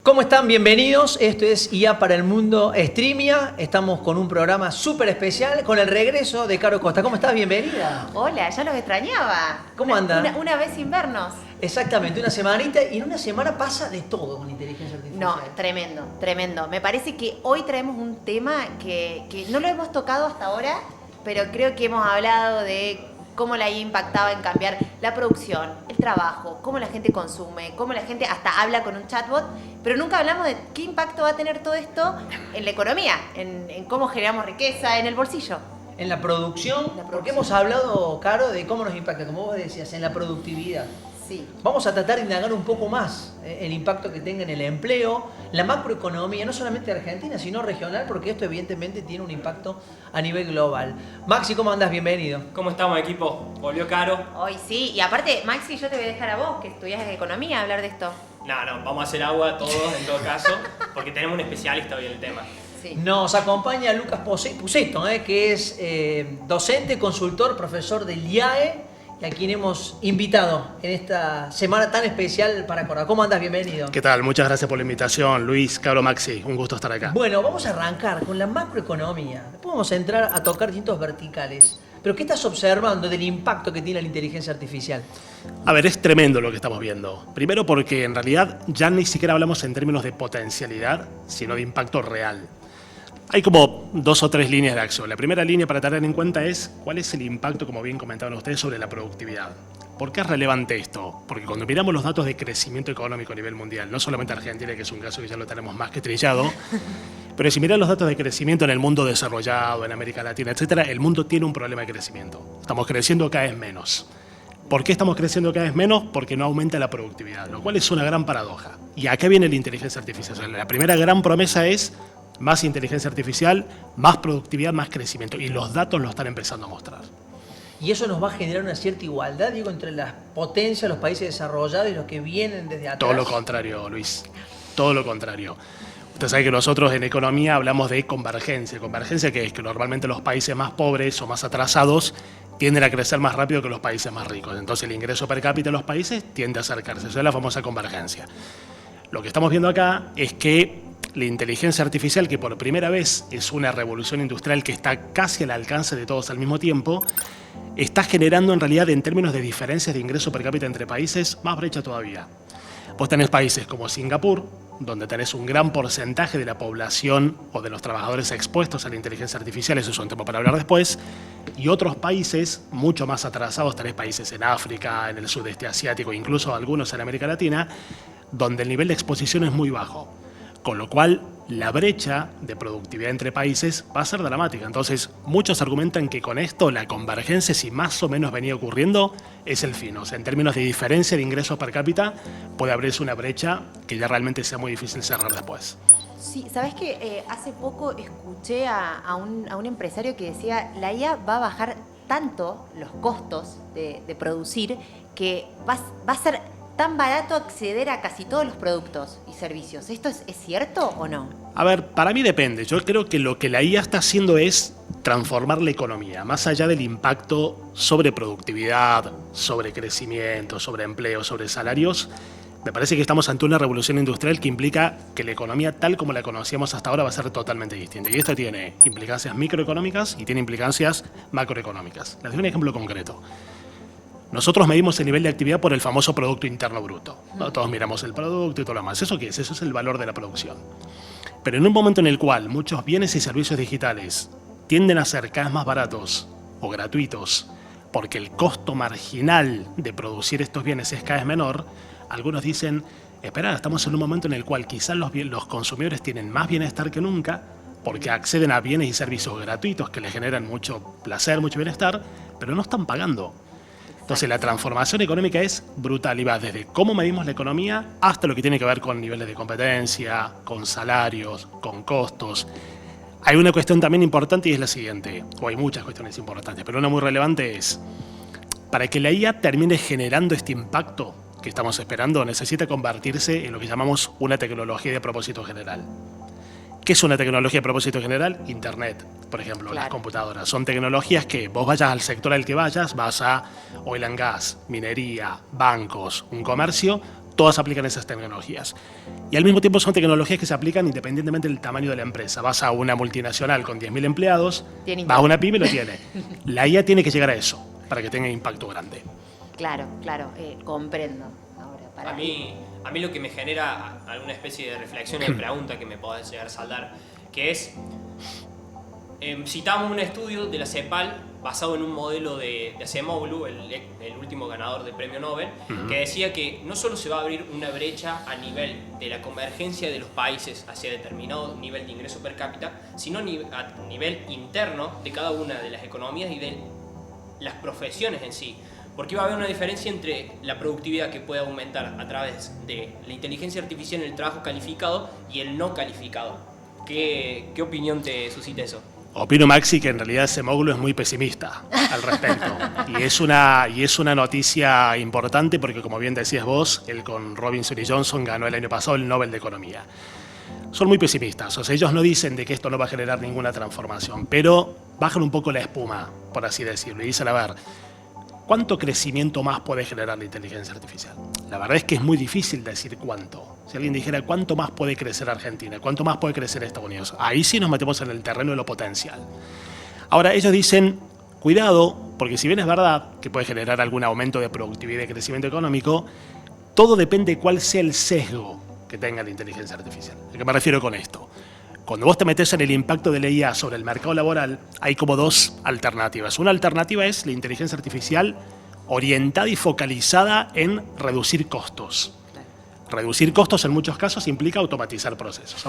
¿Cómo están? Bienvenidos. Esto es IA para el Mundo Streamia. Estamos con un programa súper especial con el regreso de Caro Costa. ¿Cómo estás? Bienvenida. Hola, ya los extrañaba. ¿Cómo anda? Una vez sin vernos. Exactamente, una semanita y en una semana pasa de todo con inteligencia artificial. No, tremendo, tremendo. Me parece que hoy traemos un tema que no lo hemos tocado hasta ahora, pero creo que hemos hablado de cómo la IA impactaba en cambiar la producción, el trabajo, cómo la gente consume, cómo la gente hasta habla con un chatbot, pero nunca hablamos de qué impacto va a tener todo esto en la economía, en cómo generamos riqueza, en el bolsillo. En la producción, porque hemos hablado, Caro, de cómo nos impacta, como vos decías, en la productividad. Sí. Vamos a tratar de indagar un poco más el impacto que tenga en el empleo, la macroeconomía, no solamente de Argentina, sino regional, porque esto evidentemente tiene un impacto a nivel global. Maxi, ¿cómo andás? Bienvenido. ¿Cómo estamos, equipo? ¿Volvió Caro? Hoy sí, y aparte, Maxi, yo te voy a dejar a vos, que estudias economía, a hablar de esto. No, vamos a hacer agua todos en todo caso, porque tenemos un especialista hoy en el tema. Sí. Nos acompaña Lucas Puceto, que es docente, consultor, profesor del IAE, y a quien hemos invitado en esta semana tan especial para Córdoba. ¿Cómo andas? Bienvenido. ¿Qué tal? Muchas gracias por la invitación, Luis, Caro, Maxi. Un gusto estar acá. Bueno, vamos a arrancar con la macroeconomía. Después vamos a entrar a tocar distintos verticales. Pero ¿qué estás observando del impacto que tiene la inteligencia artificial? A ver, es tremendo lo que estamos viendo. Primero porque en realidad ya ni siquiera hablamos en términos de potencialidad, sino de impacto real. Hay como 2 o 3 líneas de acción. La primera línea para tener en cuenta es cuál es el impacto, como bien comentaban ustedes, sobre la productividad. ¿Por qué es relevante esto? Porque cuando miramos los datos de crecimiento económico a nivel mundial, no solamente Argentina, que es un caso que ya lo tenemos más que trillado, pero si miran los datos de crecimiento en el mundo desarrollado, en América Latina, etcétera, el mundo tiene un problema de crecimiento. Estamos creciendo cada vez menos. ¿Por qué estamos creciendo cada vez menos? Porque no aumenta la productividad, lo cual es una gran paradoja. ¿Y a qué viene la inteligencia artificial? La primera gran promesa es más inteligencia artificial, más productividad, más crecimiento. Y los datos lo están empezando a mostrar. Y eso nos va a generar una cierta igualdad, digo, entre las potencias, los países desarrollados y los que vienen desde atrás. Todo lo contrario, Luis. Todo lo contrario. Usted sabe que nosotros en economía hablamos de convergencia. ¿Convergencia qué es? Que normalmente los países más pobres o más atrasados tienden a crecer más rápido que los países más ricos. Entonces el ingreso per cápita de los países tiende a acercarse. Eso es la famosa convergencia. Lo que estamos viendo acá es que la inteligencia artificial, que por primera vez es una revolución industrial que está casi al alcance de todos al mismo tiempo, está generando en realidad en términos de diferencias de ingreso per cápita entre países más brecha todavía. Vos tenés países como Singapur, donde tenés un gran porcentaje de la población o de los trabajadores expuestos a la inteligencia artificial, eso es un tema para hablar después, y otros países mucho más atrasados, tenés países en África, en el sudeste asiático, incluso algunos en América Latina, donde el nivel de exposición es muy bajo. Con lo cual, la brecha de productividad entre países va a ser dramática. Entonces, muchos argumentan que con esto la convergencia, si más o menos venía ocurriendo, es el fin. O sea, en términos de diferencia de ingresos per cápita, puede abrirse una brecha que ya realmente sea muy difícil cerrar después. Sí, ¿sabés que hace poco escuché a un empresario que decía la IA va a bajar tanto los costos de producir que va a ser tan barato acceder a casi todos los productos y servicios? ¿Esto es cierto o no? A ver, para mí depende. Yo creo que lo que la IA está haciendo es transformar la economía, más allá del impacto sobre productividad, sobre crecimiento, sobre empleo, sobre salarios. Me parece que estamos ante una revolución industrial que implica que la economía tal como la conocíamos hasta ahora va a ser totalmente distinta. Y esto tiene implicancias microeconómicas y tiene implicancias macroeconómicas. Les doy un ejemplo concreto. Nosotros medimos el nivel de actividad por el famoso Producto Interno Bruto. ¿No? Todos miramos el producto y todo lo demás. ¿Eso qué es? Eso es el valor de la producción. Pero en un momento en el cual muchos bienes y servicios digitales tienden a ser cada vez más baratos o gratuitos porque el costo marginal de producir estos bienes es cada vez menor, algunos dicen, espera, estamos en un momento en el cual quizás los consumidores tienen más bienestar que nunca porque acceden a bienes y servicios gratuitos que les generan mucho placer, mucho bienestar, pero no están pagando. Entonces la transformación económica es brutal y va desde cómo medimos la economía hasta lo que tiene que ver con niveles de competencia, con salarios, con costos. Hay una cuestión también importante y es la siguiente, o hay muchas cuestiones importantes, pero una muy relevante es, para que la IA termine generando este impacto que estamos esperando, necesita convertirse en lo que llamamos una tecnología de propósito general. ¿Qué es una tecnología de propósito general? Internet, por ejemplo, claro. Las computadoras. Son tecnologías que vos vayas al sector al que vayas, vas a oil and gas, minería, bancos, un comercio, todas aplican esas tecnologías. Y al mismo tiempo son tecnologías que se aplican independientemente del tamaño de la empresa. Vas a una multinacional con 10.000 empleados, vas a una pyme y lo tiene. La IA tiene que llegar a eso para que tenga impacto grande. Claro, comprendo. Ahora, A mí lo que me genera alguna especie de reflexión y pregunta que me podés llegar a saldar, que es, citamos un estudio de la CEPAL basado en un modelo de Acemoglu, el último ganador del premio Nobel, que decía que no solo se va a abrir una brecha a nivel de la convergencia de los países hacia determinado nivel de ingreso per cápita, sino a nivel interno de cada una de las economías y de las profesiones en sí. Porque va a haber una diferencia entre la productividad que puede aumentar a través de la inteligencia artificial en el trabajo calificado y el no calificado. ¿Qué opinión te suscita eso? Opino, Maxi, que en realidad Acemoglu es muy pesimista al respecto. Y es una noticia importante porque, como bien decías vos, él con Robinson y Johnson ganó el año pasado el Nobel de Economía. Son muy pesimistas, o sea, ellos no dicen de que esto no va a generar ninguna transformación, pero bajan un poco la espuma, por así decirlo, y dicen, a ver, ¿cuánto crecimiento más puede generar la inteligencia artificial? La verdad es que es muy difícil decir cuánto. Si alguien dijera cuánto más puede crecer Argentina, cuánto más puede crecer Estados Unidos, ahí sí nos metemos en el terreno de lo potencial. Ahora, ellos dicen, cuidado, porque si bien es verdad que puede generar algún aumento de productividad y de crecimiento económico, todo depende de cuál sea el sesgo que tenga la inteligencia artificial. ¿A qué me refiero con esto? Cuando vos te metés en el impacto de la IA sobre el mercado laboral, hay como dos alternativas. Una alternativa es la inteligencia artificial orientada y focalizada en reducir costos. Reducir costos en muchos casos implica automatizar procesos.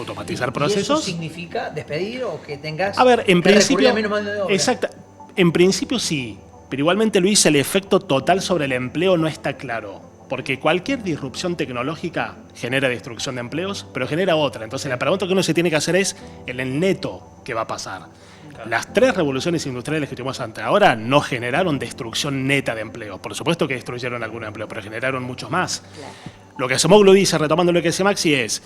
¿Y eso significa despedir o que tengas en que principio, recurrir a menos mano de obra? Exacto. En principio sí, pero igualmente, Luis, el efecto total sobre el empleo no está claro. Porque cualquier disrupción tecnológica genera destrucción de empleos, pero genera otra. Entonces la pregunta que uno se tiene que hacer es el neto que va a pasar. Claro. Las 3 revoluciones industriales que tuvimos hasta ahora no generaron destrucción neta de empleo. Por supuesto que destruyeron algunos empleos, pero generaron muchos más. Claro. Lo que Acemoglu dice, retomando lo que dice Maxi, es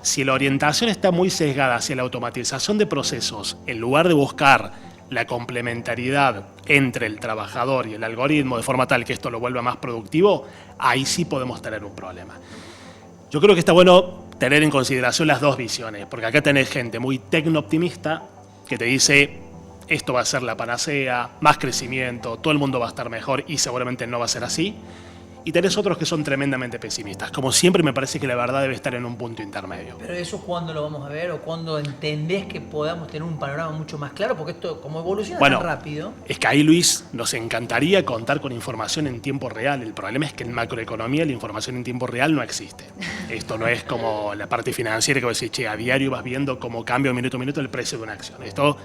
si la orientación está muy sesgada hacia la automatización de procesos, en lugar de buscar la complementariedad entre el trabajador y el algoritmo de forma tal que esto lo vuelva más productivo, ahí sí podemos tener un problema. Yo creo que está bueno tener en consideración las dos visiones, porque acá tenés gente muy tecno-optimista que te dice esto va a ser la panacea, más crecimiento, todo el mundo va a estar mejor y seguramente no va a ser así. Y tenés otros que son tremendamente pesimistas. Como siempre, me parece que la verdad debe estar en un punto intermedio. Pero eso, ¿cuándo lo vamos a ver? ¿O cuándo entendés que podamos tener un panorama mucho más claro? Porque esto, como evoluciona tan rápido... Es que ahí, Luis, nos encantaría contar con información en tiempo real. El problema es que en macroeconomía la información en tiempo real no existe. Esto no es como la parte financiera que vos decís, che, a diario vas viendo cómo cambia minuto a minuto el precio de una acción. Esto,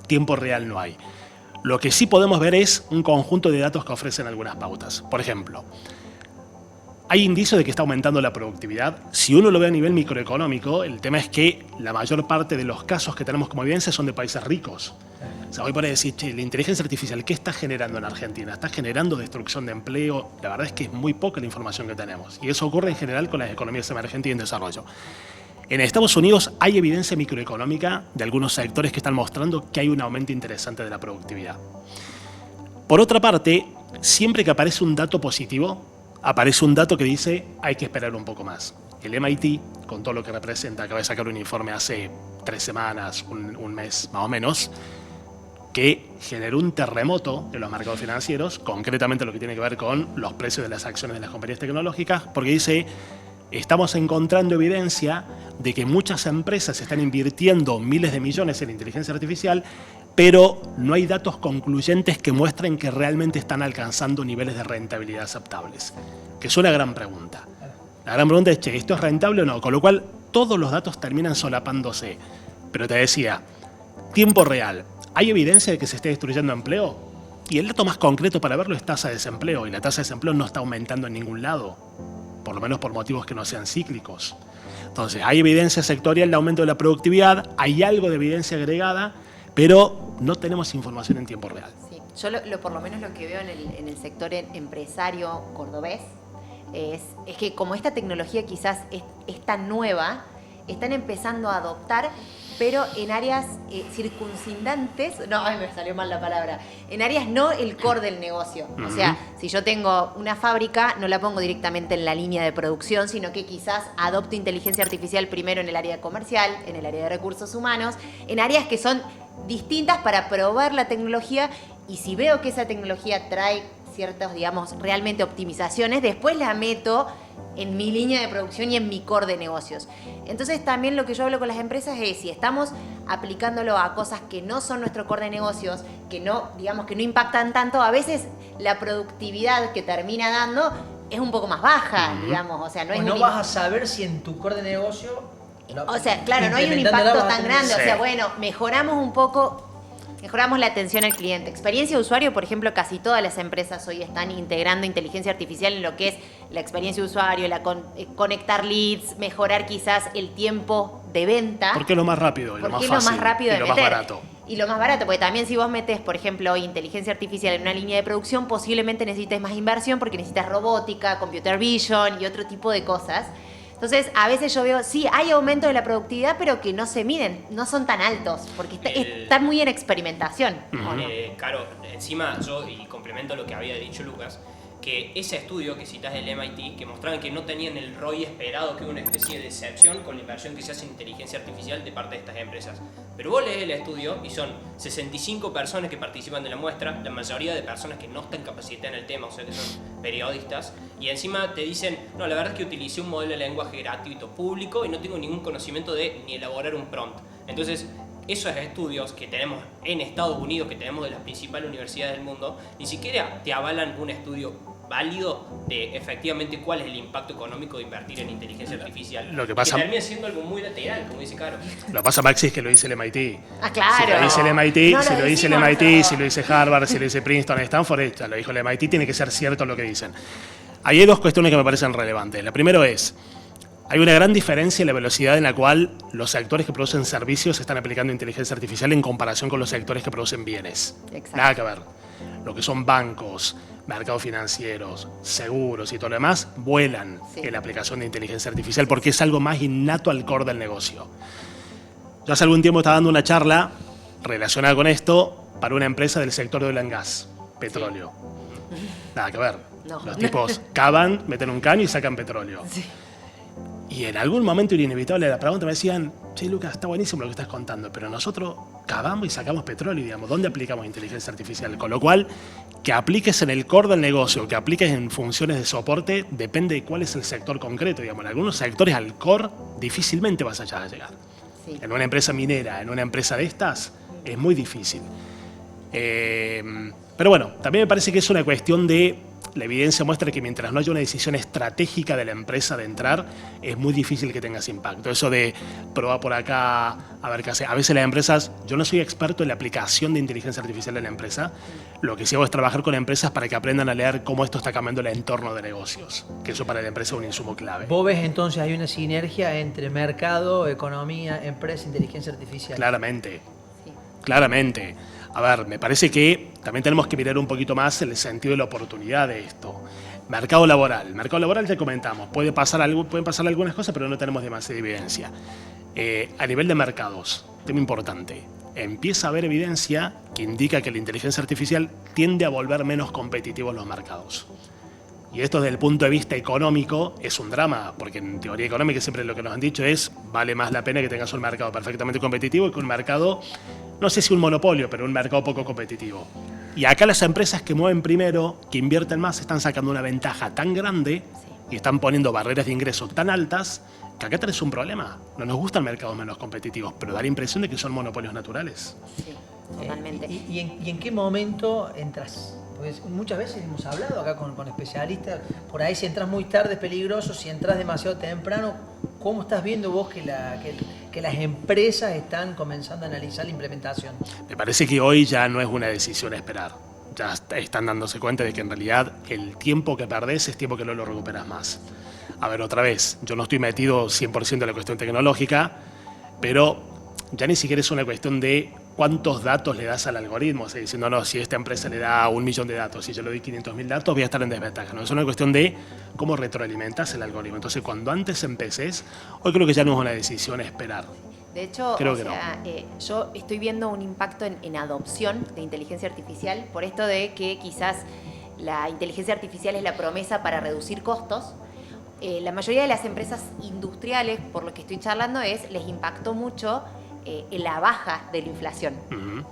tiempo real no hay. Lo que sí podemos ver es un conjunto de datos que ofrecen algunas pautas. Por ejemplo... Hay indicios de que está aumentando la productividad. Si uno lo ve a nivel microeconómico, el tema es que la mayor parte de los casos que tenemos como evidencia son de países ricos. O sea, hoy para decir, che, la inteligencia artificial, ¿qué está generando en Argentina? ¿Está generando destrucción de empleo? La verdad es que es muy poca la información que tenemos. Y eso ocurre en general con las economías emergentes y en desarrollo. En Estados Unidos hay evidencia microeconómica de algunos sectores que están mostrando que hay un aumento interesante de la productividad. Por otra parte, siempre que aparece un dato positivo, aparece un dato que dice hay que esperar un poco más. El MIT, con todo lo que representa, acaba de sacar un informe hace 3 semanas, un mes más o menos, que generó un terremoto en los mercados financieros, concretamente lo que tiene que ver con los precios de las acciones de las compañías tecnológicas, porque dice, estamos encontrando evidencia de que muchas empresas están invirtiendo miles de millones en inteligencia artificial, pero no hay datos concluyentes que muestren que realmente están alcanzando niveles de rentabilidad aceptables. Que es una gran pregunta. La gran pregunta es, che, ¿esto es rentable o no? Con lo cual, todos los datos terminan solapándose. Pero te decía, tiempo real. ¿Hay evidencia de que se esté destruyendo empleo? Y el dato más concreto para verlo es tasa de desempleo. Y la tasa de desempleo no está aumentando en ningún lado. Por lo menos por motivos que no sean cíclicos. Entonces, hay evidencia sectorial de aumento de la productividad, hay algo de evidencia agregada, pero no tenemos información en tiempo real. Sí. Yo por lo menos lo que veo en el sector empresario cordobés es que como esta tecnología quizás es tan nueva, están empezando a adoptar pero en áreas circuncindantes, no, ay, me salió mal la palabra, en áreas no el core del negocio. O sea, si yo tengo una fábrica, no la pongo directamente en la línea de producción, sino que quizás adopto inteligencia artificial primero en el área comercial, en el área de recursos humanos, en áreas que son distintas para probar la tecnología, y si veo que esa tecnología trae ciertas, digamos, realmente optimizaciones, después la meto en mi línea de producción y en mi core de negocios. Entonces también lo que yo hablo con las empresas es, si estamos aplicándolo a cosas que no son nuestro core de negocios, que no, digamos, que no impactan tanto, a veces la productividad que termina dando es un poco más baja, digamos, o sea, no es no vas a saber si en tu core de negocio... O sea, claro, no hay un impacto tan grande, o sea, bueno, mejoramos un poco... Mejoramos la atención al cliente. Experiencia de usuario, por ejemplo, casi todas las empresas hoy están integrando inteligencia artificial en lo que es la experiencia de usuario, conectar leads, mejorar quizás el tiempo de venta. Porque es lo más rápido y lo más fácil. Porque es lo más rápido de y lo meter. más barato. Y lo más barato, porque también si vos metes, por ejemplo, inteligencia artificial en una línea de producción, posiblemente necesites más inversión porque necesitas robótica, computer vision y otro tipo de cosas. Entonces, a veces yo veo, sí, hay aumento de la productividad, pero que no se miden, no son tan altos, porque están muy en experimentación. ¿O no? Claro, encima yo, y complemento lo que había dicho Lucas, que ese estudio que citas del MIT, que mostraban que no tenían el ROI esperado, que hubo una especie de decepción con la inversión que se hace en inteligencia artificial de parte de estas empresas. Pero vos lees el estudio y son 65 personas que participan de la muestra, la mayoría de personas que no están capacitadas en el tema, o sea que son periodistas, y encima te dicen, no, la verdad es que utilicé un modelo de lenguaje gratuito público y no tengo ningún conocimiento de ni elaborar un prompt. Entonces, esos estudios que tenemos en Estados Unidos, que tenemos de las principales universidades del mundo, ni siquiera te avalan un estudio válido de efectivamente cuál es el impacto económico de invertir en inteligencia artificial. Lo que pasa, que termina siendo algo muy lateral, como dice Caro. Lo que pasa, Maxi, es que lo dice el MIT. Ah, claro. Si lo dice el MIT, No si lo lo dice el decimos MIT, nosotros. si lo dice Harvard, si lo dice Princeton, Stanford, ya lo dijo el MIT, tiene que ser cierto lo que dicen. Ahí hay dos cuestiones que me parecen relevantes. La primera es, hay una gran diferencia en la velocidad en la cual los sectores que producen servicios están aplicando inteligencia artificial en comparación con los sectores que producen bienes. Exacto. Nada que ver. Lo que son bancos, mercados financieros, seguros y todo lo demás, vuelan en la aplicación de inteligencia artificial porque es algo más innato al core del negocio. Yo hace algún tiempo estaba dando una charla relacionada con esto para una empresa del sector de oil and gas, petróleo. Nada que ver. No. Los tipos cavan, meten un caño y sacan petróleo. Sí. Y en algún momento inevitable de la pregunta me decían, che, Lucas, está buenísimo lo que estás contando, pero nosotros cavamos y sacamos petróleo, digamos, ¿dónde aplicamos inteligencia artificial? Con lo cual, que apliques en el core del negocio, que apliques en funciones de soporte, depende de cuál es el sector concreto, digamos. En algunos sectores al core difícilmente vas a llegar. Sí. En una empresa minera, en una empresa de estas, es muy difícil. Pero bueno, también me parece que es una cuestión de... La evidencia muestra que mientras no haya una decisión estratégica de la empresa de entrar, es muy difícil que tengas impacto. Eso de probar por acá, a ver qué hace. A veces las empresas, yo no soy experto en la aplicación de inteligencia artificial en la empresa, lo que sí hago es trabajar con empresas para que aprendan a leer cómo esto está cambiando el entorno de negocios, que eso para la empresa es un insumo clave. ¿Vos ves entonces hay una sinergia entre mercado, economía, empresa, inteligencia artificial? Claramente, Sí. claramente. A ver, me parece que también tenemos que mirar un poquito más el sentido de la oportunidad de esto. Mercado laboral. Mercado laboral ya comentamos. Pueden pasar algunas cosas, pero no tenemos demasiada evidencia. A nivel de mercados, tema importante. Empieza a haber evidencia que indica que la inteligencia artificial tiende a volver menos competitivos los mercados. Y esto desde el punto de vista económico es un drama, porque en teoría económica siempre lo que nos han dicho es vale más la pena que tengas un mercado perfectamente competitivo que un mercado, no sé si un monopolio, pero un mercado poco competitivo. Y acá las empresas que mueven primero, que invierten más, están sacando una ventaja tan grande y están poniendo barreras de ingreso tan altas que acá tenés un problema. No nos gustan mercados menos competitivos, pero da la impresión de que son monopolios naturales. Sí, totalmente. ¿Y en qué momento entras? Porque muchas veces hemos hablado acá con especialistas, por ahí si entras muy tarde es peligroso, si entras demasiado temprano, ¿cómo estás viendo vos que las empresas están comenzando a analizar la implementación? Me parece que hoy ya no es una decisión esperar. Ya están dándose cuenta de que en realidad el tiempo que perdés es tiempo que no lo recuperas más. A ver, otra vez, yo no estoy metido 100% en la cuestión tecnológica, pero ya ni siquiera es una cuestión de cuántos datos le das al algoritmo. O sea, diciendo, no, si esta empresa le da 1 millón de datos, si yo le doy 500.000 datos, voy a estar en desventaja. No, es una cuestión de cómo retroalimentas el algoritmo. Entonces, cuando antes empeces, hoy creo que ya no es una decisión esperar. De hecho, Creo o que sea, yo estoy viendo un impacto en adopción de inteligencia artificial por esto de que quizás la inteligencia artificial es la promesa para reducir costos. La mayoría de las empresas industriales, por lo que estoy charlando, les impactó mucho en la baja de la inflación.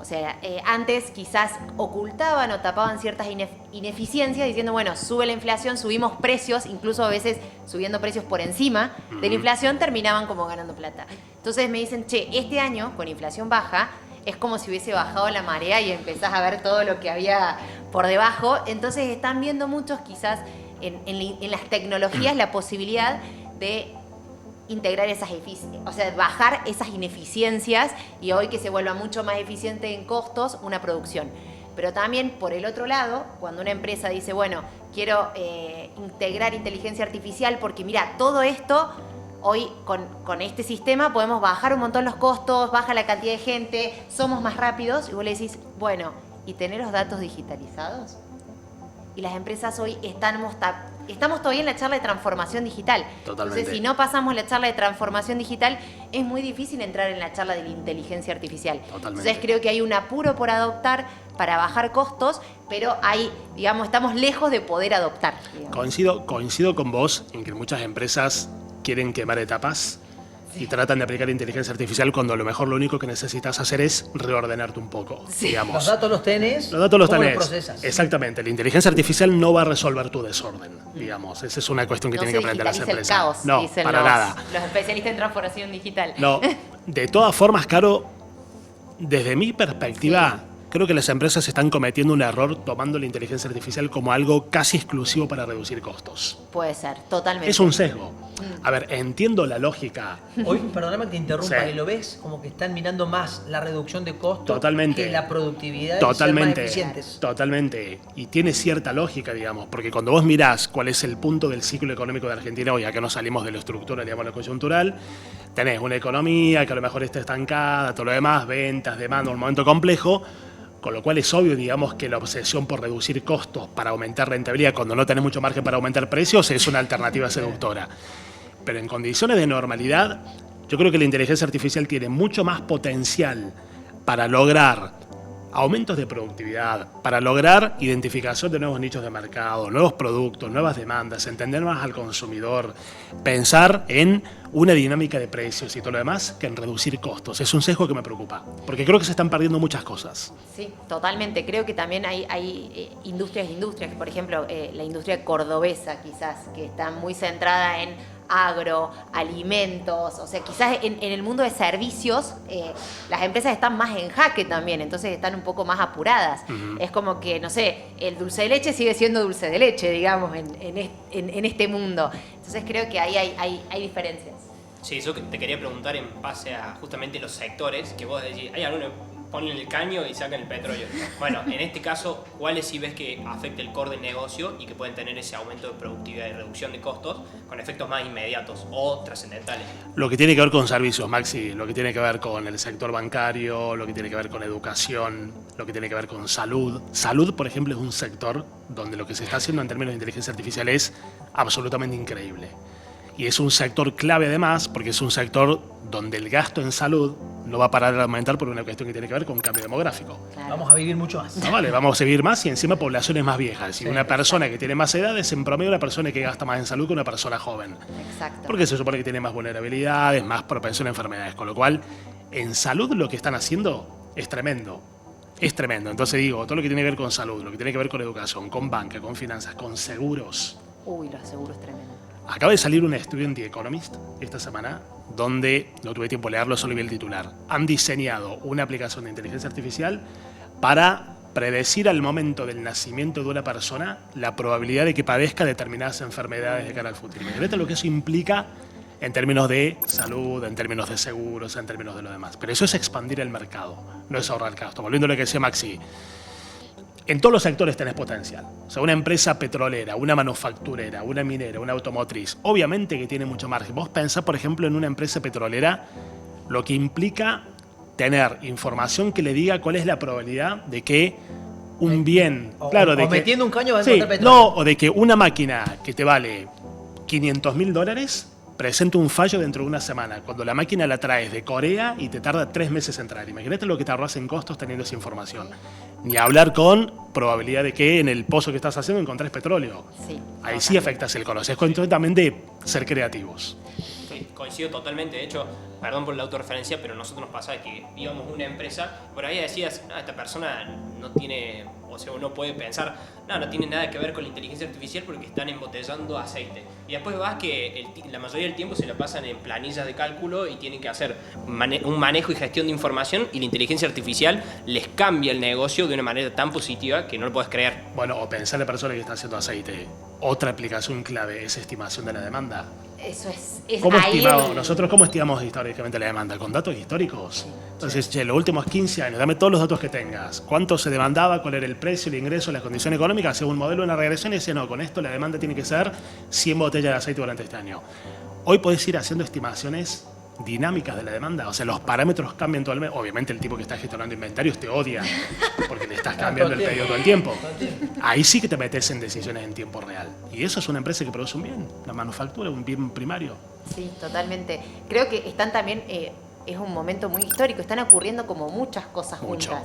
O sea, antes quizás ocultaban o tapaban ciertas ineficiencias diciendo, bueno, sube la inflación, subimos precios, incluso a veces subiendo precios por encima de la inflación, terminaban como ganando plata. Entonces me dicen, che, este año con inflación baja es como si hubiese bajado la marea y empezás a ver todo lo que había por debajo. Entonces están viendo muchos quizás en las tecnologías la posibilidad de integrar esas eficiencias, o sea, bajar esas ineficiencias y hoy que se vuelva mucho más eficiente en costos una producción. Pero también, por el otro lado, cuando una empresa dice, bueno, quiero integrar inteligencia artificial porque mira, todo esto, hoy con este sistema podemos bajar un montón los costos, baja la cantidad de gente, somos más rápidos, y vos le decís, bueno, ¿y tener los datos digitalizados? Y las empresas hoy estamos todavía en la charla de transformación digital. Totalmente. Entonces, si no pasamos la charla de transformación digital, es muy difícil entrar en la charla de la inteligencia artificial. Totalmente. Entonces, creo que hay un apuro por adoptar para bajar costos, pero estamos lejos de poder adoptar. Coincido con vos en que muchas empresas quieren quemar etapas y tratan de aplicar inteligencia artificial cuando a lo mejor lo único que necesitas hacer es reordenarte un poco, digamos. Los datos los tenés. Los datos los ¿cómo tenés. procesas? Exactamente. La inteligencia artificial no va a resolver tu desorden, digamos. Esa es una cuestión que tienen que aprender las empresas. El caos, no, dicen para nada. los especialistas en transformación digital. No, de todas formas, Caro, desde mi perspectiva, creo que las empresas están cometiendo un error tomando la inteligencia artificial como algo casi exclusivo para reducir costos. Puede ser, totalmente. Es un sesgo. A ver, entiendo la lógica. Hoy, perdóname que te interrumpa, Sí. y lo ves como que están mirando más la reducción de costos Totalmente. que la productividad y Totalmente, ser más eficientes. totalmente. Y tiene cierta lógica, digamos, porque cuando vos mirás cuál es el punto del ciclo económico de Argentina hoy, acá no salimos de lo estructural, digamos, lo coyuntural, tenés una economía que a lo mejor está estancada, todo lo demás, ventas, demanda, un momento complejo, con lo cual es obvio, digamos, que la obsesión por reducir costos para aumentar rentabilidad cuando no tenés mucho margen para aumentar precios es una alternativa seductora. Pero en condiciones de normalidad, yo creo que la inteligencia artificial tiene mucho más potencial para lograr aumentos de productividad, para lograr identificación de nuevos nichos de mercado, nuevos productos, nuevas demandas, entender más al consumidor, pensar en una dinámica de precios y todo lo demás que en reducir costos. Es un sesgo que me preocupa, porque creo que se están perdiendo muchas cosas. Sí, totalmente. Creo que también hay industrias, por ejemplo, la industria cordobesa quizás, que está muy centrada en agro, alimentos, o sea, quizás en el mundo de servicios las empresas están más en jaque también, entonces están un poco más apuradas. Es como que, no sé, el dulce de leche sigue siendo dulce de leche, digamos, en este mundo. Entonces creo que ahí hay diferencias. Sí, yo te quería preguntar en base a justamente los sectores que vos decís, hay algunos ponen el caño y sacan el petróleo. Bueno, en este caso, ¿cuáles sí ves que afecta el core del negocio y que pueden tener ese aumento de productividad y reducción de costos con efectos más inmediatos o trascendentales? Lo que tiene que ver con servicios, Maxi, lo que tiene que ver con el sector bancario, lo que tiene que ver con educación, lo que tiene que ver con salud. Salud, por ejemplo, es un sector donde lo que se está haciendo en términos de inteligencia artificial es absolutamente increíble. Y es un sector clave además, porque es un sector donde el gasto en salud no va a parar de aumentar por una cuestión que tiene que ver con un cambio demográfico. Claro. Vamos a vivir mucho más. No, vale, vamos a vivir más y encima poblaciones más viejas. Y una persona que tiene más edad es en promedio una persona que gasta más en salud que una persona joven. Exacto. Porque se supone que tiene más vulnerabilidades, más propensión a enfermedades. Con lo cual, en salud lo que están haciendo es tremendo. Es tremendo. Entonces digo, todo lo que tiene que ver con salud, lo que tiene que ver con educación, con banca, con finanzas, con seguros. Uy, los seguros tremendos. Acaba de salir un estudio en The Economist esta semana donde, no tuve tiempo de leerlo, solo vi el titular. Han diseñado una aplicación de inteligencia artificial para predecir al momento del nacimiento de una persona la probabilidad de que padezca determinadas enfermedades de cara al futuro. Imagínate lo que eso implica en términos de salud, en términos de seguros, en términos de lo demás. Pero eso es expandir el mercado, no es ahorrar gasto. Volviendo a lo que decía Maxi, en todos los sectores tenés potencial. O sea, una empresa petrolera, una manufacturera, una minera, una automotriz, obviamente que tiene mucho margen. Vos pensás, por ejemplo, en una empresa petrolera, lo que implica tener información que le diga cuál es la probabilidad de que un bien... O metiendo un caño va a encontrar petróleo. No, o de que una máquina que te vale $500.000 presenta un fallo dentro de una semana, cuando la máquina la traes de Corea y te tarda 3 meses en traer. Imagínate lo que te ahorras en costos teniendo esa información. Ni hablar con probabilidad de que en el pozo que estás haciendo encontrés petróleo. Sí, Ahí sí afectas el color. Es cuestión también de ser creativos. Sí, coincido totalmente. De hecho, perdón por la autorreferencia, pero a nosotros nos pasa que íbamos a una empresa, por ahí decías, esta persona no tiene, o sea, uno puede pensar, no tiene nada que ver con la inteligencia artificial porque están embotellando aceite. Y después vas que la mayoría del tiempo se la pasan en planillas de cálculo y tienen que hacer un manejo y gestión de información, y la inteligencia artificial les cambia el negocio de una manera tan positiva que no lo puedes creer. Bueno, o pensar la persona que está haciendo aceite. Otra aplicación clave es estimación de la demanda. Eso es ¿Cómo ahí nosotros cómo estimamos históricamente la demanda? ¿Con datos históricos? Entonces, che, los últimos 15 años, dame todos los datos que tengas. ¿Cuánto se demandaba? ¿Cuál era el precio, el ingreso, las condiciones económicas? Según un modelo, una regresión, y decía, no, con esto la demanda tiene que ser 100 botellas de aceite durante este año. Hoy podés ir haciendo estimaciones dinámicas de la demanda, o sea, los parámetros cambian totalmente. Obviamente el tipo que está gestionando inventarios te odia porque le estás cambiando el pedido todo el tiempo. Ahí sí que te metes en decisiones en tiempo real. Y eso es una empresa que produce un bien, la manufactura, un bien primario. Sí, totalmente. Creo que están también, es un momento muy histórico, están ocurriendo como muchas cosas juntas.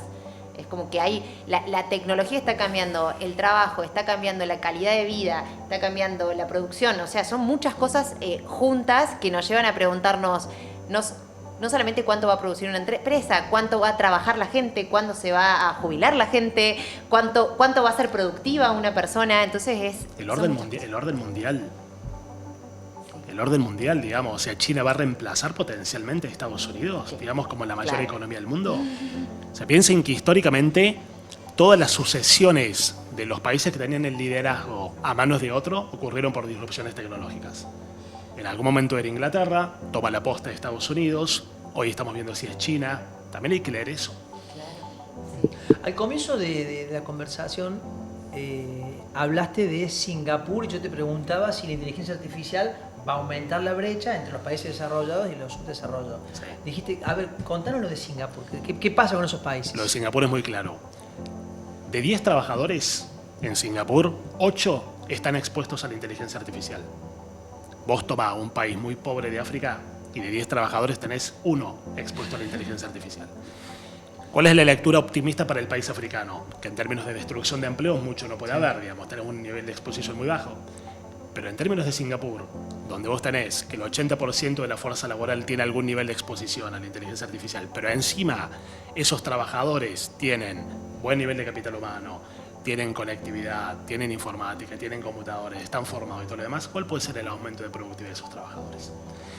Es como que hay, la tecnología está cambiando, el trabajo está cambiando, la calidad de vida está cambiando, la producción, o sea, son muchas cosas juntas que nos llevan a preguntarnos, no solamente cuánto va a producir una empresa, cuánto va a trabajar la gente, cuándo se va a jubilar la gente, cuánto va a ser productiva una persona. Entonces es... El orden mundial, digamos, o sea, China va a reemplazar potencialmente a Estados Unidos, digamos, como la mayor economía del mundo. O sea, piensen que históricamente todas las sucesiones de los países que tenían el liderazgo a manos de otro ocurrieron por disrupciones tecnológicas. En algún momento era Inglaterra, toma la posta de Estados Unidos, hoy estamos viendo si es China, también hay que leer eso. Al comienzo de la conversación hablaste de Singapur y yo te preguntaba si la inteligencia artificial va a aumentar la brecha entre los países desarrollados y los subdesarrollados. Sí. Dijiste, a ver, contanos lo de Singapur. ¿Qué pasa con esos países? Lo de Singapur es muy claro. De 10 trabajadores en Singapur, 8 están expuestos a la inteligencia artificial. Vos tomás un país muy pobre de África y de 10 trabajadores tenés 1 expuesto a la inteligencia artificial. ¿Cuál es la lectura optimista para el país africano? Que en términos de destrucción de empleos mucho no puede haber, digamos, tenemos un nivel de exposición muy bajo. Pero en términos de Singapur, donde vos tenés que el 80% de la fuerza laboral tiene algún nivel de exposición a la inteligencia artificial, pero encima esos trabajadores tienen buen nivel de capital humano, tienen conectividad, tienen informática, tienen computadores, están formados y todo lo demás, ¿cuál puede ser el aumento de productividad de esos trabajadores?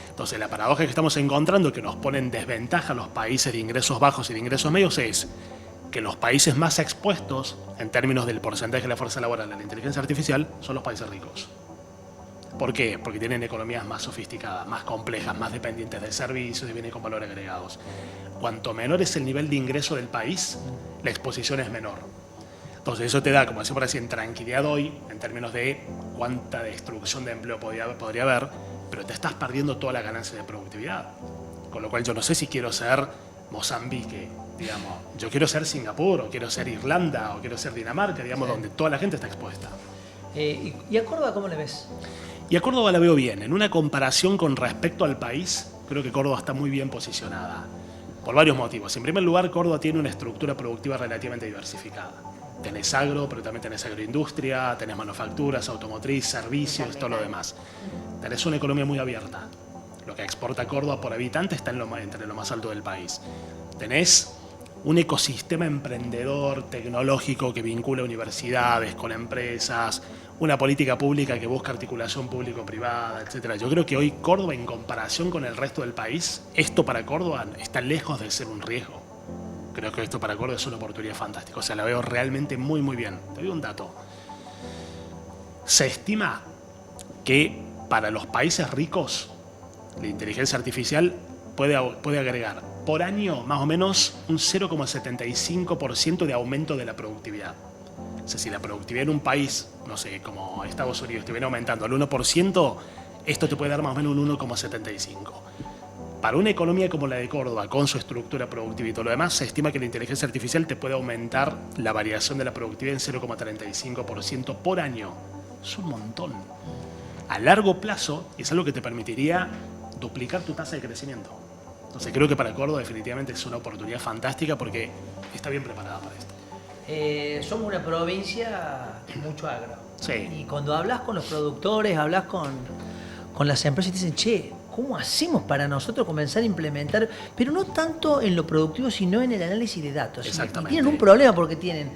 Entonces, la paradoja que estamos encontrando, que nos pone en desventaja a los países de ingresos bajos y de ingresos medios, es que los países más expuestos, en términos del porcentaje de la fuerza laboral a la inteligencia artificial, son los países ricos. ¿Por qué? Porque tienen economías más sofisticadas, más complejas, más dependientes de servicios y bienes con valor agregados. Cuanto menor es el nivel de ingreso del país, la exposición es menor. Entonces eso te da, como decimos recién, tranquilidad hoy, en términos de cuánta destrucción de empleo podría haber, pero te estás perdiendo toda la ganancia de productividad. Con lo cual yo no sé si quiero ser Mozambique, digamos. Yo quiero ser Singapur, o quiero ser Irlanda, o quiero ser Dinamarca, digamos, donde toda la gente está expuesta. ¿Y a Córdoba cómo le ves? Y a Córdoba la veo bien. En una comparación con respecto al país, creo que Córdoba está muy bien posicionada. Por varios motivos. En primer lugar, Córdoba tiene una estructura productiva relativamente diversificada. Tenés agro, pero también tenés agroindustria, tenés manufacturas, automotriz, servicios, todo lo demás. Tenés una economía muy abierta. Lo que exporta Córdoba por habitante está entre lo más alto del país. Tenés un ecosistema emprendedor, tecnológico, que vincula universidades con empresas, una política pública que busca articulación público-privada, etc. Yo creo que hoy Córdoba, en comparación con el resto del país, esto para Córdoba está lejos de ser un riesgo. Creo que esto para Córdoba es una oportunidad fantástica. O sea, la veo realmente muy, muy bien. Te doy un dato. Se estima que para los países ricos, la inteligencia artificial puede agregar por año más o menos un 0,75% de aumento de la productividad. O sea, si la productividad en un país, no sé, como Estados Unidos, estuviera aumentando al 1%, esto te puede dar más o menos un 1,75%. Para una economía como la de Córdoba, con su estructura productiva y todo lo demás, se estima que la inteligencia artificial te puede aumentar la variación de la productividad en 0,35% por año. Es un montón. a largo plazo es algo que te permitiría duplicar tu tasa de crecimiento. Entonces creo que para Córdoba definitivamente es una oportunidad fantástica porque está bien preparada para esto. Somos una provincia mucho agro. Sí. Y cuando hablas con los productores, hablas con las empresas y te dicen, che, ¿cómo hacemos para nosotros comenzar a implementar? Pero no tanto en lo productivo, sino en el análisis de datos. Exactamente. Y tienen un problema porque tienen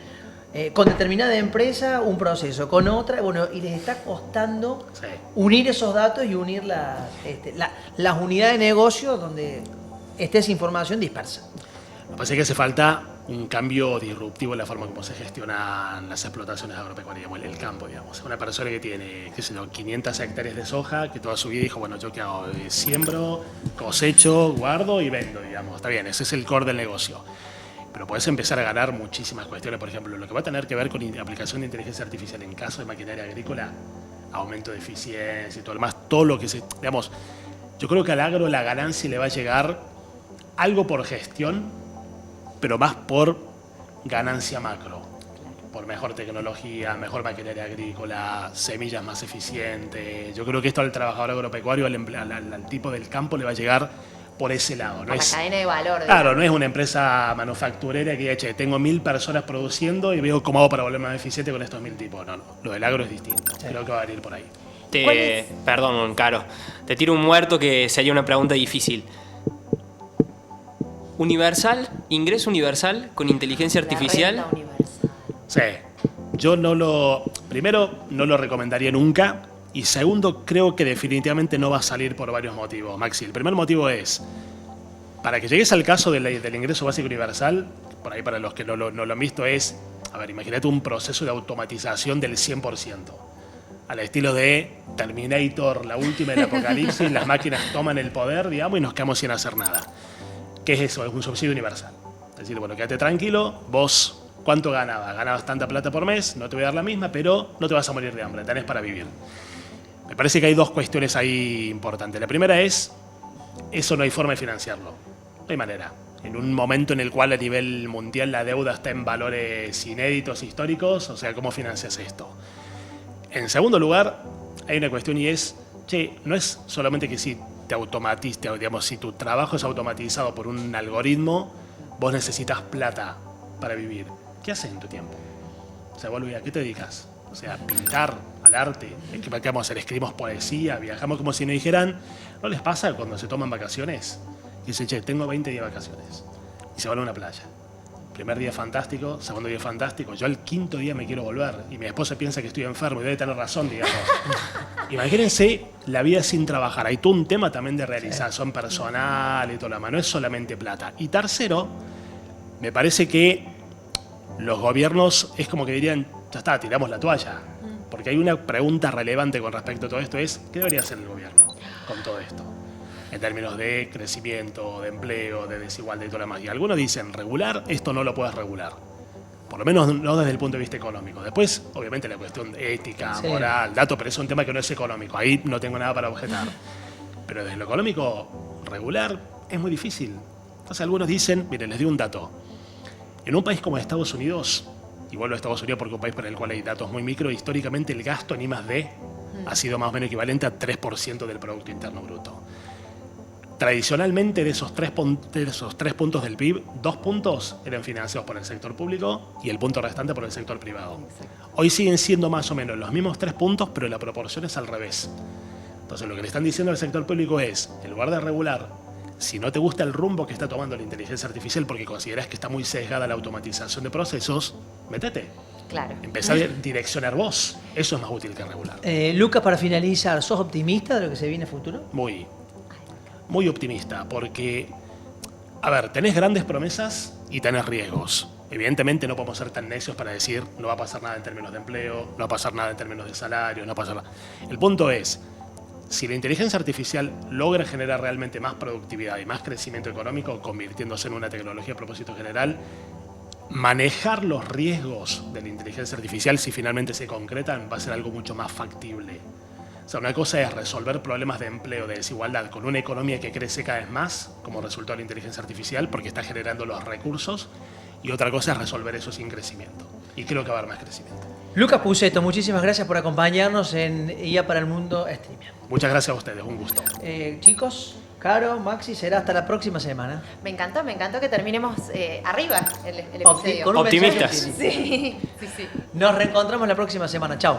con determinada empresa un proceso, con otra, bueno, y les está costando Sí. unir esos datos y unir las unidades de negocio donde esté esa información dispersa. Me parece que hace falta un cambio disruptivo en la forma como se gestionan las explotaciones agropecuarias, digamos, en el campo, digamos. Una persona que tiene, qué sé yo, 500 hectáreas de soja, que toda su vida dijo, bueno, ¿yo qué hago? Siembro, cosecho, guardo y vendo, digamos. Está bien, ese es el core del negocio. Pero puedes empezar a ganar muchísimas cuestiones, por ejemplo, lo que va a tener que ver con aplicación de inteligencia artificial en caso de maquinaria agrícola, aumento de eficiencia y todo lo demás, todo lo que se, digamos, yo creo que al agro la ganancia le va a llegar algo por gestión, pero más por ganancia macro, por mejor tecnología, mejor maquinaria agrícola, semillas más eficientes. Yo creo que esto al trabajador agropecuario, al tipo del campo le va a llegar por ese lado. No Por la es, cadena de valor. claro, no es una empresa manufacturera que diga, che, tengo 1000 personas produciendo y veo cómo hago para volver más eficiente con estos 1000 tipos. No, no, lo del agro es distinto. Sí. Creo que va a venir por ahí. ¿Cuál es? Perdón, Caro. Te tiro un muerto que sería una pregunta difícil. ¿Universal? ¿Ingreso universal con inteligencia La artificial? renta universal. Sí, yo primero, no lo recomendaría nunca. Y segundo, creo que definitivamente no va a salir por varios motivos, Maxi. El primer motivo es, para que llegues al caso del ingreso básico universal, por ahí para los que no lo han visto es, a ver, imagínate un proceso de automatización del 100%. Al estilo de Terminator, la última del apocalipsis, las máquinas toman el poder, digamos, y nos quedamos sin hacer nada. ¿Qué es eso? Es un subsidio universal. Es decir, bueno, quédate tranquilo, vos, ¿cuánto ganabas? Ganabas tanta plata por mes, no te voy a dar la misma, pero no te vas a morir de hambre, tenés para vivir. Me parece que hay dos cuestiones ahí importantes. La primera es, eso no hay forma de financiarlo. No hay manera. En un momento en el cual a nivel mundial la deuda está en valores inéditos, históricos, o sea, ¿cómo financias esto? En segundo lugar, hay una cuestión y es, che, no es solamente que si te automatices, digamos, si tu trabajo es automatizado por un algoritmo, vos necesitas plata para vivir. ¿Qué haces en tu tiempo? O sea, ¿a qué te dedicas? O sea, pintar, al arte. ¿Qué vamos a hacer? Escribimos poesía, viajamos como si nos dijeran. ¿No les pasa cuando se toman vacaciones? Y dicen, che, tengo 20 días de vacaciones. Y se van a una playa. Primer día fantástico, segundo día fantástico. Yo al quinto día me quiero volver. Y mi esposa piensa que estoy enfermo y debe tener razón, digamos. Imagínense la vida sin trabajar. Hay todo un tema también de realización personal y todo lo demás. No es solamente plata. Y tercero, me parece que los gobiernos es como que dirían, ya está, tiramos la toalla. Porque hay una pregunta relevante con respecto a todo esto, es ¿qué debería hacer el gobierno con todo esto? En términos de crecimiento, de empleo, de desigualdad y todo lo demás. Y algunos dicen, regular, esto no lo puedes regular. Por lo menos no desde el punto de vista económico. Después, obviamente, la cuestión de ética, moral, dato, pero es un tema que no es económico. Ahí no tengo nada para objetar. Pero desde lo económico, regular es muy difícil. Entonces algunos dicen, miren, les doy un dato. En un país como Estados Unidos, y vuelvo a Estados Unidos porque es un país para el cual hay datos muy micro, históricamente el gasto en I+D ha sido más o menos equivalente a 3% del Producto Interno Bruto. Tradicionalmente de esos tres puntos del PIB, 2 puntos eran financiados por el sector público y el punto restante por el sector privado. Hoy siguen siendo más o menos los mismos 3 puntos, pero la proporción es al revés. Entonces lo que le están diciendo al sector público es, en lugar de regular, si no te gusta el rumbo que está tomando la inteligencia artificial porque consideras que está muy sesgada la automatización de procesos, métete. Claro. Empezá a direccionar vos. Eso es más útil que regular. Lucas, para finalizar, ¿sos optimista de lo que se viene a futuro? Muy optimista, porque, a ver, tenés grandes promesas y tenés riesgos. Evidentemente no podemos ser tan necios para decir no va a pasar nada en términos de empleo, no va a pasar nada en términos de salario, no va a pasar nada. El punto es, si la inteligencia artificial logra generar realmente más productividad y más crecimiento económico, convirtiéndose en una tecnología a propósito general, manejar los riesgos de la inteligencia artificial, si finalmente se concretan, va a ser algo mucho más factible. O sea, una cosa es resolver problemas de empleo, de desigualdad, con una economía que crece cada vez más como resultado de la inteligencia artificial, porque está generando los recursos, y otra cosa es resolver eso sin crecimiento. Y creo que va a haber más crecimiento. Lucas Puceto, muchísimas gracias por acompañarnos en IA para el Mundo Streaming. Muchas gracias a ustedes, un gusto. Chicos, Caro, Maxi, será hasta la próxima semana. Me encantó que terminemos arriba el episodio. Con un Optimistas. mensaje optimista. Sí. Nos reencontramos la próxima semana. Chao.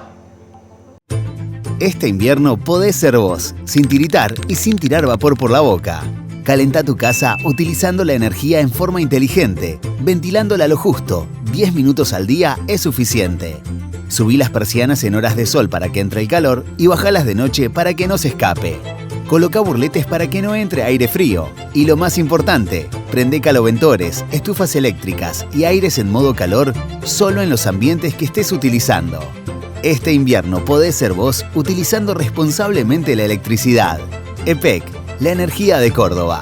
Este invierno podés ser vos, sin tiritar y sin tirar vapor por la boca. Calentá tu casa utilizando la energía en forma inteligente, ventilándola a lo justo. 10 minutos al día es suficiente. Subí las persianas en horas de sol para que entre el calor y bajalas de noche para que no se escape. Coloca burletes para que no entre aire frío. Y lo más importante, prende caloventores, estufas eléctricas y aires en modo calor solo en los ambientes que estés utilizando. Este invierno podés ser vos utilizando responsablemente la electricidad. EPEC, la energía de Córdoba.